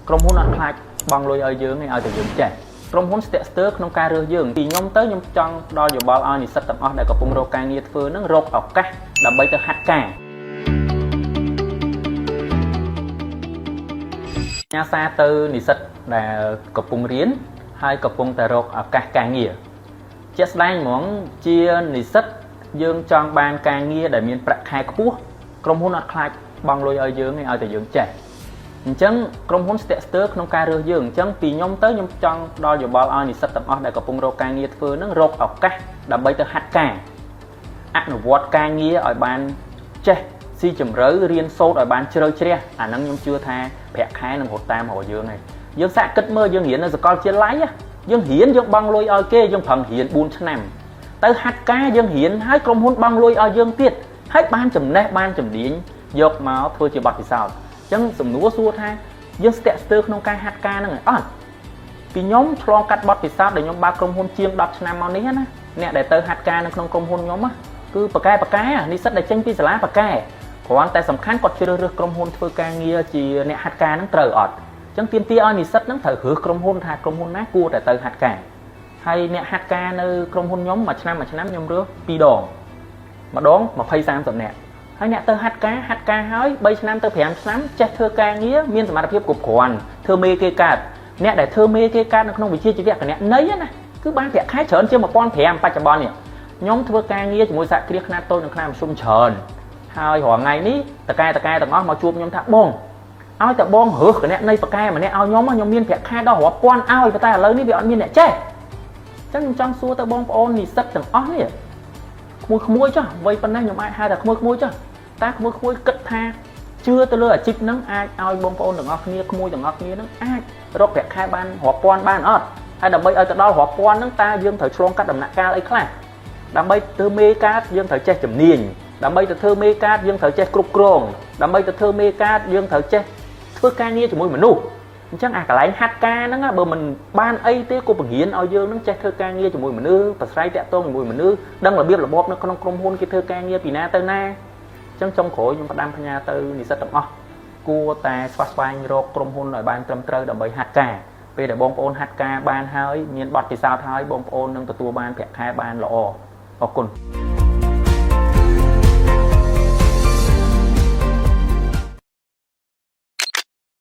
ក្រុមហ៊ុនអត់ខ្លាចបងលុយឲ្យយើងឲ្យតែយើងចេះក្រុមហ៊ុនស្ទាក់ស្ទើរក្នុងការរើសយើងពីខ្ញុំទៅខ្ញុំចង់ដល់យោបល់ឲ្យនិស្សិតទាំងអស់ដែលកំពុងរកការងារធ្វើនឹងរកឱកាសដើម្បីទៅហាត់ការអាសាទៅនិស្សិតដែលកំពុងរៀនហើយកំពុងតែរកឱកាសការងារជាក់ស្ដែងហ្មងជានិស្សិតយើងចង់បានការងារដែលមានប្រាក់ខែខ្ពស់ក្រុមហ៊ុនអត់ខ្លាចបងលុយឲ្យយើងឲ្យតែយើងចេះអញ្ចឹងក្រុមហ៊ុនស្ទាក់ស្ទើរក្នុងការរើសយើងអញ្ចឹងពីខ្ញុំទៅខ្ញុំចង់ដល់យោបល់ឲ្យនិស្សិតទាំងអស់ដែលកំពុងរកការងារធ្វើនឹងរកឱកាសដើម្បីទៅហាត់ការអនុវត្តការងារឲ្យបានចេះស៊ីជម្រៅរៀនសូត្រឲ្យបានជ្រៅជ្រះអាហ្នឹងខ្ញុំជឿថាប្រាក់ខែនឹងរត់តាមរកយើងហើយយើងសាកគិតមើលយើងរៀននៅសាកលវិទ្យាល័យយើងរៀនយើងបង់លុយឲ្យគេយើងប្រឹងរៀន4ឆ្នាំទៅហាត់ការយើងរៀនហើយក្រុមហ៊ុនបង់លុយឲ្យយើងទៀតហើយបានចំណេះបានជំនាញយកមកធ្វើជាបទពិសោធន៍អញ្ចឹងសំណួរសួរថាយើងស្ទាក់ស្ទើរក្នុងការហាត់ការហ្នឹងអត់ពីខ្ញុំឆ្លងកាត់បទពិសោធន៍ដែលខ្ញុំបើកក្រុមហ៊ុនជាង10ឆ្នាំមកនេះណាអ្នកដែលទៅហាត់ការនៅក្នុងក្រុមហ៊ុនខ្ញុំគឺប៉ាកែនិស្សិតដែលចេញពីសាលាប៉ាកែគ្រាន់តែសំខាន់គាត់ជ្រើសរើសក្រុមហ៊ុនធ្វើការងារជាអ្នកហាត់ការហ្នឹងត្រូវអត់អញ្ចឹងទាមទារឲ្យនិស្សិតហ្នឹងត្រូវរើសក្រុមហ៊ុនថាក្រុមហ៊ុនណាគួរតែទៅហាត់ការហើយអ្នកហាត់ការនៅក្រុមហ៊ុនខ្ញុំមួយឆ្នាំខ្ញុំរើស2ដងម្ដង20-30នាក់ហើយអ្នកទៅហាត់ការហើយ3ឆ្នាំទៅ5ឆ្នាំចេះធ្វើការងារមានសមត្ថភាពគ្រប់គ្រាន់ធ្វើមេគេកើតអ្នកដែលធ្វើមេគេកើតនៅក្នុងវិជ្ជាជីវៈគណនេយ្យណាគឺបានប្រាក់ខែច្រើនជាង1,500បច្ចុប្បន្ននេះខ្ញុំធ្វើការងារជាមួយសហគ្រាសខ្នាតតូចនិងខ្នាតមធ្យមច្រើនហើយរាល់ថ្ងៃនេះតកែទាំងអស់មកជួបខ្ញុំថាបងឲ្យតែបងរើសគណនេយ្យបកែម្នាក់ឲ្យខ្ញុំមានប្រាក់ខែដល់រាប់ពាន់ឲ្យតែឥឡូវនេះវាអត់មានអ្នកចេះអញ្ចឹងខ្ញុំចង់សួរទៅបងប្អូននិស្សិតទាំងអស់នេះក្មួយចុះវ័យប៉ុណ្ណេះខ្ញុំអាចហៅថាក្មួយចុះតើក្មួយគិតថាជឿទៅលើអាជីពហ្នឹងអាចឲ្យបងប្អូនទាំងអស់គ្នាក្មួយទាំងអស់គ្នាហ្នឹងអាចរកប្រាក់ខែបានរាប់ពាន់បានអត់ហើយដើម្បីឲ្យទៅដល់រាប់ពាន់ហ្នឹងតើយើងត្រូវឆ្លងកាត់ដំណាក់កាលអីខ្លះដើម្បីធ្វើមេការយើងត្រូវចេះជំនាញដើម្បីទៅធ្វើមេការយើងត្រូវចេះគ្រប់គ្រងដើម្បីទៅធ្វើមេការយើងត្រូវចេះធ្វើការងារជាមួយមនុស្សអញ្ចឹងអាកន្លែងហាត់ការហ្នឹងបើមិនបានអីទេក៏បង្រៀនឲ្យយើងហ្នឹងចេះធ្វើការងារជាមួយមនុស្សប្រស្រ័យតាក់ទងជាមួយមនុស្សដឹងរបៀបរបបនៅក្នុងក្រុមហ៊ុនគេធ្វើការងារពីណាទៅណាអញ្ចឹងចុងក្រោយខ្ញុំផ្ដាំផ្ញើទៅនិស្សិតទាំងអស់គួរតែស្វះស្វែងរកក្រុមហ៊ុនឲ្យបានត្រឹមត្រូវដើម្បីហាត់ការពេលដែលបងប្អូនហាត់ការបានហើយមានបទពិសោធន៍ហើយបងប្អូននឹងទទួលបានប្រាក់ខែបានល្អអរគុណ